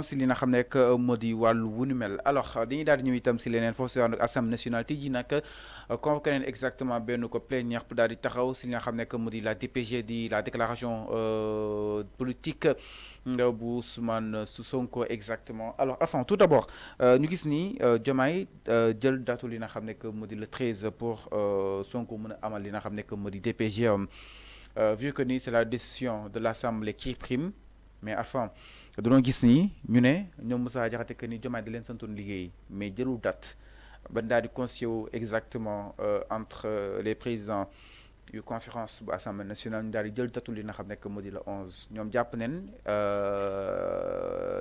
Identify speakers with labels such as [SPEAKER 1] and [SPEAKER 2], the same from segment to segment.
[SPEAKER 1] précision si li nga xam ne que moo di wàllu wu nu mel alors dañuy daal di ñëw itam si leneen foofu si wàllu assemblée nationale tey jii nag convoqué nañ exactement benn ko plénière pour daal di taxaw si li nga xam ne que moo di la DPG di la déclaration politique bu Ousmane Sonko exactement alors enfin tout d'abord ñu gis ni Diomaye jël datu li nga xam ne que moo di le 13 pour Sonko mën a amal li nga xam ne que moo di DPG vu que ni c'est la décision de l'Assemblée qui prime mais enfin dañoo gis ni ñu ne ñoom Moussa Diakhaté que ni Diomaye da leen santoon liggéey mais jëlul date ba daal di constitué wu exactement entre les présidents yu conférence bu assemblée nationale ñu daal di jël datu li nga xam ne que moo di le 11 ñoom jàpp nañ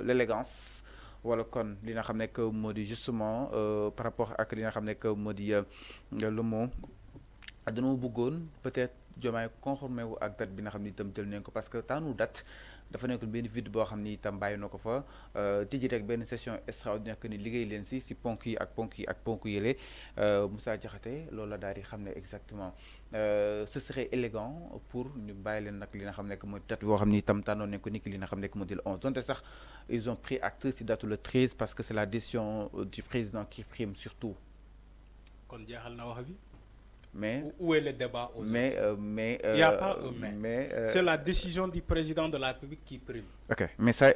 [SPEAKER 1] l'élégance wala kon li nga xam ne que moo di justement par rapport ak li nga xam ne que moo di le mot dañoo bëggoon peut-être Diomaye conformé wu ak date bi nga xam ni itam jël nañ ko parce que taanu date dafa nekk benn vide boo xam ni itam bàyyi na ko fa tijji rek benn session extraordinaire que ni liggéey leen si ponk yi ak ponk yële Moussa Diakhaté loolu la daal di xam ne exactement ce serait élégant pour ñu bàyyi leen nag li nga xam ne que mooy date boo xam ni itam tànnoon nañ ko niki li nga xam ne que moo di le 11 donte sax ils ont pris acte si date le 13 parce que c'est la décision du président qui prime surtout.
[SPEAKER 2] kon jeexal na wax bi.
[SPEAKER 1] Mais
[SPEAKER 2] où est le débat aujourd'hui? Il n'y a pas un c'est la décision du président de la République qui prime.
[SPEAKER 1] Ok, mais ça,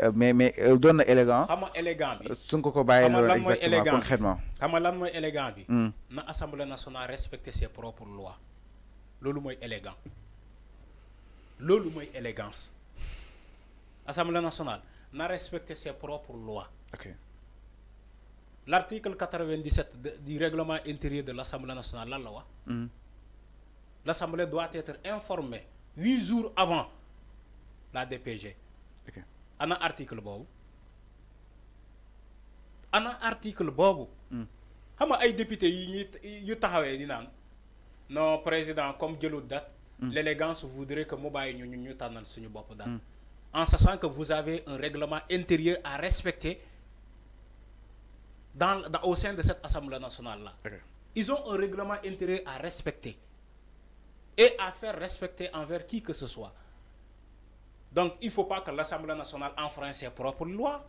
[SPEAKER 1] donne élégant.
[SPEAKER 2] Xam nga élégant bi.
[SPEAKER 1] Suñ ko bàyyi loolu exactement concrètement.
[SPEAKER 2] Xam nga lan mooy élégant bi. Na Assemblée nationale respecter ses propres lois. Loolu mooy élégant. Loolu mooy élégance. Assemblée nationale na respecter ses propres lois.
[SPEAKER 1] Ok.
[SPEAKER 2] L'article 97 du règlement intérieur de l'Assemblée nationale, là, l'Assemblée doit être informée 8 jours avant la DPG.
[SPEAKER 1] Ok.
[SPEAKER 2] Ana article bobu. Ana article bobu. Xam nga ay député yu taxawé di nan non président comme jëlu date, l'élégance voudrait que mu baye ñu tanal suñu bop date. En sachant que vous avez un règlement intérieur à respecter au sein de cette Assemblée nationale-là.
[SPEAKER 1] Okay.
[SPEAKER 2] Ils ont un règlement intérieur à respecter et à faire respecter envers qui que ce soit. Donc, il ne faut pas que l'Assemblée nationale enfreigne ses propres lois.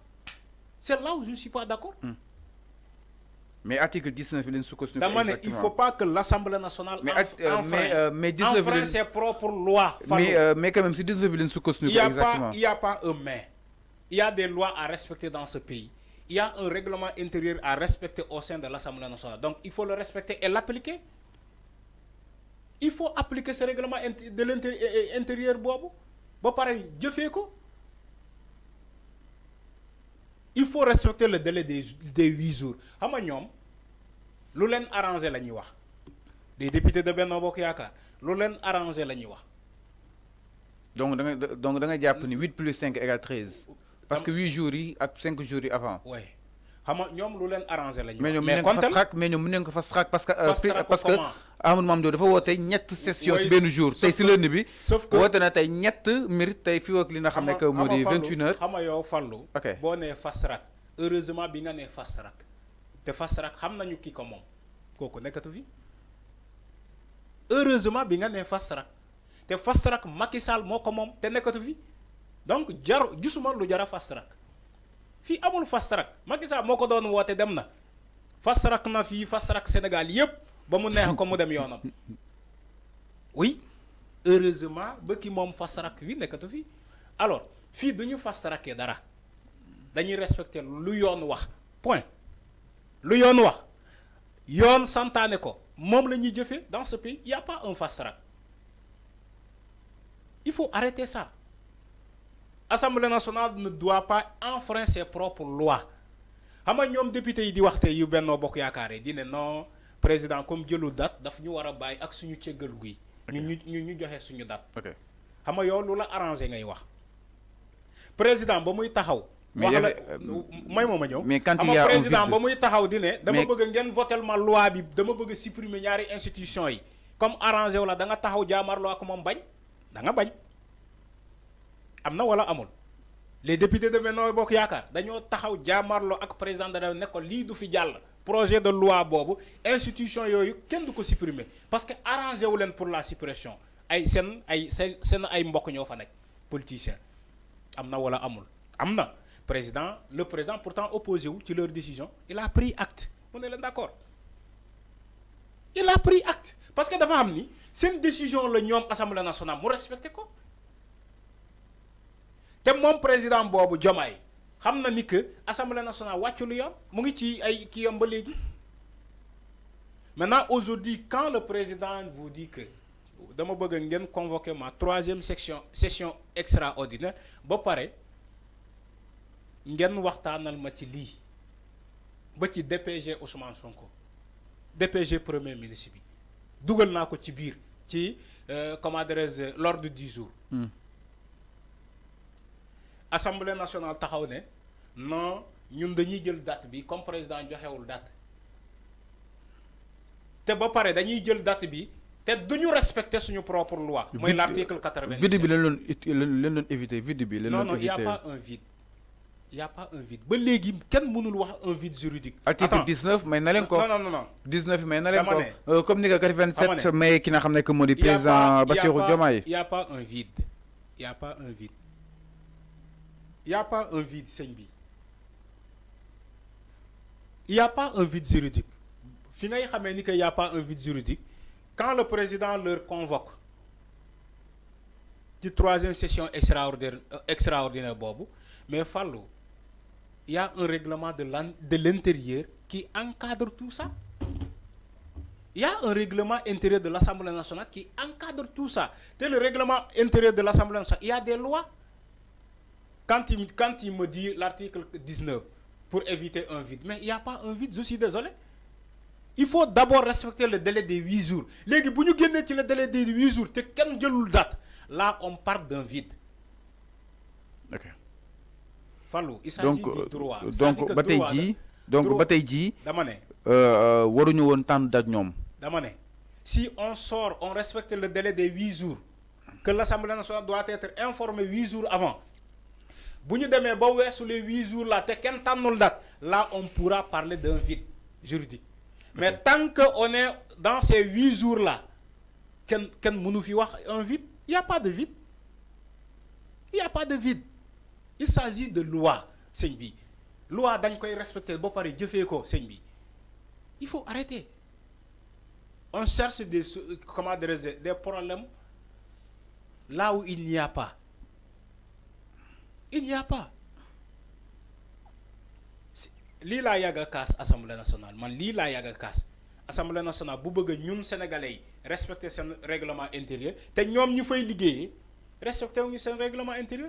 [SPEAKER 2] C'est là où je ne suis pas d'accord.
[SPEAKER 1] Mais article 19, il
[SPEAKER 2] ne faut pas que l'Assemblée nationale enfreigne ses propres lois.
[SPEAKER 1] Mais quand même, c'est 19,
[SPEAKER 2] il n'y a pas un mais. Il y a des lois à respecter dans ce pays. Il y a un règlement intérieur à respecter au sein de l'Assemblée nationale. Donc, il faut le respecter et l'appliquer. Il faut appliquer ce règlement de l'intérieur. Il faut respecter le délai des 8 jours. Lu leen arrangé la ñuy wax les députés de Benno Bokk Yaakaar lu leen arrangé la ñuy wax.
[SPEAKER 1] Donc da nga jàpp ni 8 plus 5 égale 13. Parce que 8 jours yi ak 5 jours yi avant.
[SPEAKER 2] Oui. Xam nga ñoom lu leen arrangé la ñuy
[SPEAKER 1] wax. mais ñoom mën nañ ko fast track parce que Amadou Mame Diop dafa woote ñett session si benn jour tey si lundi bi.
[SPEAKER 2] sauf que
[SPEAKER 1] woote na tey ñett mérite tey fii ak li nga xam ne que moo di 21h.
[SPEAKER 2] xam nga yow Fallou.
[SPEAKER 1] ok
[SPEAKER 2] boo nee fast track heureusement bi nga nee fast track te fast track xam nañu kii ko moom kooku nekkatu fi heureusement bi nga nee fast track te fast track Macky Sall moo ko moom te nekkatu fi donc gisuma lu jara fast track fii amul fast track Macky Sall moo ko doon woote dem na fast track na fii fast track Sénégal yépp ba mu neex ko mu dem yoonam oui heureusement ba ki moom fast track fi nekkatu fi alors fii duñu fast tracké dara dañuy respecter lu yoon wax point lu yoon wax yoon santaane ko moom la ñuy jëfee dans ce pays il y a pas un fast track il faut arrêter ça. Assemblée nationale ne doit pas enfreindre ses propres lois. Xam nga ñoom député yi di wax tey yu Benno Bokk Yaakaar di ne non président comme jëlu date daf ñu war a bàyyi ak suñu cëggal guy. ñu joxe suñu date.
[SPEAKER 1] ok
[SPEAKER 2] xam nga yow lu la arrangé ngay wax. président ba muy taxaw.
[SPEAKER 1] mais
[SPEAKER 2] wax la may ma ñëw.
[SPEAKER 1] mais quand il y a
[SPEAKER 2] président ba muy taxaw di ne. dama bëgg ngeen votel ma loi bi dama bëgg supprimer ñaari institution yi. comme arrangé wu la da nga taxaw jaamarloo ak moom bañ da nga bañ. am na wala amul les députés de Benno Bokk Yaakaar dañoo taxaw jaamarloo ak président de la ne ko lii du fi jàll projet de loi boobu institution yooyu kenn du ko supprimer parce que arrangé wu leen pour la suppression seen ay mbokk ñoo fa nekk politicien am na wala amul am na le président pourtant opposé wu ci leur décision il a pris acte on est d'accord il a pris acte parce que dafa am ni seen décision la ñoom assemblée nationale mu respecté ko te moom président boobu Diomaye xam na ni que assemblée nationale wàccu lu yoon mu ngi ci ay kii yam ba léegi maintenant aujourd'hui quand le président vous dit que dama bëgg ngeen convoquer ma 3e session extraordinaire ba pare ngeen waxtaanal ma ci lii ba ci DPG Ousmane Sonko DPG premier ministre bi dugal naa ko ci biir ci comment dirais-je l'ordre du jour. Assemblée nationale taxaw ne non ñun dañuy jël date bi comme président joxewul date te ba pare dañuy jël date bi te duñu respecter suñu propre loi. mooy l'article 87.
[SPEAKER 1] vide bi leen doon éviter vide bi. leen doon éviter
[SPEAKER 2] non non y a pas un vide ba léegi kenn mënul wax un vide juridique.
[SPEAKER 1] article 19 may na leen ko.
[SPEAKER 2] non
[SPEAKER 1] 19 may na leen ko. comme ni nga 87 may ki nga xam ne que moo di président Bassirou Diomaye.
[SPEAKER 2] y a pas un vide y a pas un vide y a pas un vide sëñ bi y a pas un vide juridique fi ngay xamee ni que y a pas un vide juridique quand le président leur convoque ci 3e session extraordinaire boobu mais Fallou y a un règlement de l'intérieur qui encadre tout ça. Il y a un règlement intérieur de l'Assemblée nationale qui encadre tout ça. Et le règlement intérieur de l'Assemblée nationale, il y a des lois. Quand il me dit l'article 19 pour éviter un vide, mais il n'y a pas un vide, je suis désolé. Il faut d'abord respecter le délai de 8 jours. Les gens, si nous avons le délai de 8 jours, date, là on parle d'un vide.
[SPEAKER 1] Ok.
[SPEAKER 2] Fallou, il s'agit du droit.
[SPEAKER 1] Donc bataille ji
[SPEAKER 2] dama ne
[SPEAKER 1] waruñu woon tànn date ñoom.
[SPEAKER 2] Dama ne si on sort on respecte le délai de 8 jours que l'Assemblée nationale doit être informée 8 jours avant bu ñu demee ba weesu les 8 jours là te kenn tànnul date là on pourra parler d'un vide juridique. Mais tant que on est dans ces 8 jours là kenn mënu fi wax un vide il y a pas de vide il y a pas de vide. Il s'agit de loi sëñ bi loi dañ koy respecter ba pare jëfee ko sëñ bi il faut arrêter on cherche des problèmes là où il n'y a pas lii laa yàgg a kaas assemblée nationale man lii laa yàgg a kaas assemblée nationale bu bëgg ñun sénégalais yi respecter seen règlement intérieur te ñoom ñu fay liggéeyee respecter wuñu seen règlement intérieur.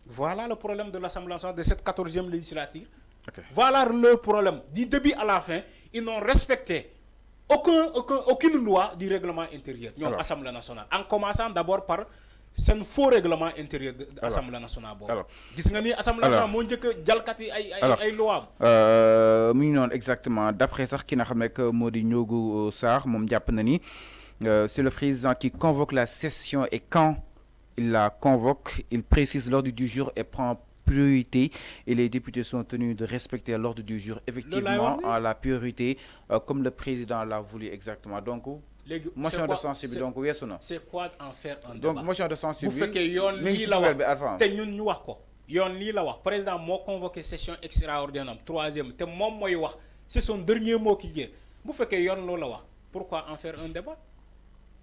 [SPEAKER 2] Voilà le problème de l'Assemblée nationale de cette 14e législature. Okay. Voilà le problème. Du début à la fin, ils n'ont respecté aucune loi du règlement intérieur. Nous, l'Assemblée nationale. En commençant d'abord par ce faux règlement intérieur de l'Assemblée nationale. Alors, l'Assemblée nationale, mon Dieu, que jalkati ay loi.
[SPEAKER 1] Exactement. D'après ça, qui n'a jamais que Modi Ndiogu Sarr, mon diaponani, c'est le président qui convoque la session et quand il la convoque, il précise l'ordre du jour et prend priorité. Et les députés sont tenus de respecter l'ordre du jour, effectivement, à la priorité, comme le président l'a voulu exactement. Donc, motion de censure, donc, oui ou non?
[SPEAKER 2] C'est quoi en faire un
[SPEAKER 1] débat? Donc, motion de censure, oui.
[SPEAKER 2] Président m'a convoqué session extraordinaire, 3e, c'est son dernier mot qui est. Pourquoi en faire un débat?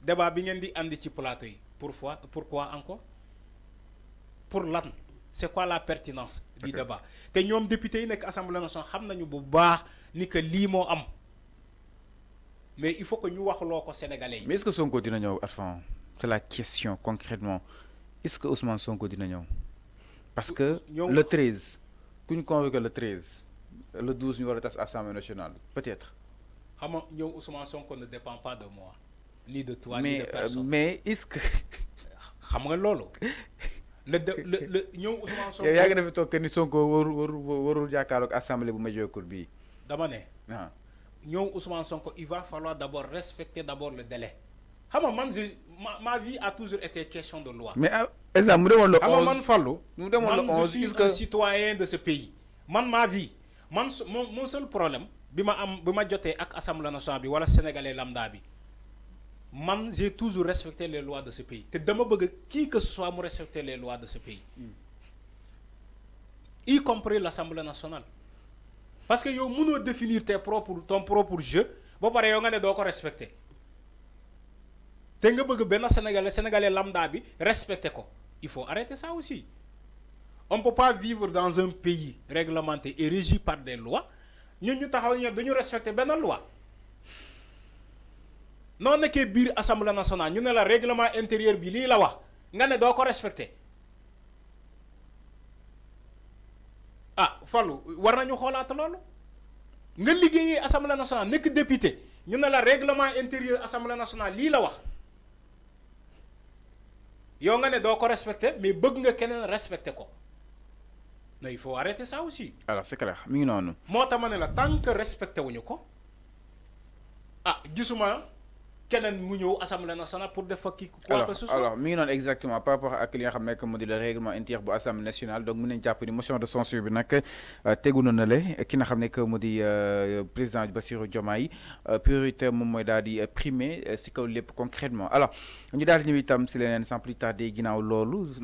[SPEAKER 2] Débat bien dit andi ci plateau yi. Pourquoi encore? Pour l'an. C'est quoi la pertinence du débat? Te ñoom député yi nekk Assemblée nationale xam nañu bu baax ni que lii moo am. Mais il faut que ñu wax loo ko Sénégalais yi.
[SPEAKER 1] Mais est-ce que Sonko dina ñëw enfin c'est la question concrètement. Est-ce que Ousmane Sonko dina ñëw? Parce que le 13 ku ñu convoqué le 13 le 12 ñu war a tas Assemblée nationale peut-être.
[SPEAKER 2] Xam nga ñëw Ousmane Sonko ne dépend pas de moi. Ni de toi ni de personne.
[SPEAKER 1] Mais est-ce que
[SPEAKER 2] xam nga loolu le ñëw Ousmane Sonko
[SPEAKER 1] yaa ngi def toog que ni Sonko warul jàkkaarloog assemblée bu Médiocourt bii.
[SPEAKER 2] dama ne ñëw Ousmane Sonko il va falloir d'abord respecter d'abord le délai xam nga man ma vie a toujours été question de loi.
[SPEAKER 1] Mais exemple mu demoon le 11
[SPEAKER 2] man Fallou
[SPEAKER 1] mu demoon le 11
[SPEAKER 2] je suis un citoyen de ce pays ma vie mon seul problème bi ma jotee ak assemblée nationale bi wala sénégalais lambda bi. J'ai toujours respecté les lois de ce pays. Te dama bëgg qui que ce soit mu respecter les lois de ce pays. y compris l'Assemblée nationale. Parce que yow mënoo définir ton propre jeu ba pare yow nga ne doo ko respecter te nga bëgg benn sénégalais lambda bi respecter ko. Il faut arrêter ça aussi. On ne peut pas vivre dans un pays réglementé et régi par des lois. Nous devons respecter la loi. Non, on est bir Assemblée nationale. Nous avons le règlement intérieur bi li la wax. Nga ne do ko respecter. Ah, Fallou, war nañu xolaat lolu. Nga liggéey Assemblée nationale nek député. Ñu ne la règlement intérieur Assemblée nationale li la wax. Yo nga ne do ko respecter mais bëgg nga keneen respecter ko. Non, il faut arrêter ça aussi.
[SPEAKER 1] Alors c'est clair mi ngi noonu.
[SPEAKER 2] Moo tax ma ne la tant que respecté wuñu ko gisuma keneen mu ñëw Assemblée nationale pour def fa kii quoi que ce soit.
[SPEAKER 1] Alors mi ngi noonu exactement par rapport ak li nga xam ne moo di le règlement intérieur bu Assemblée nationale donc mën nañu jàpp ni motion de censure bi nag tegu na le ki nga xam ne moo di président Bassirou Diomaye priorité moom mooy daal di primer si kaw lépp concrètement alors ñu daal di ñëw itam si leneen sans plus tarder ginnaaw loolu.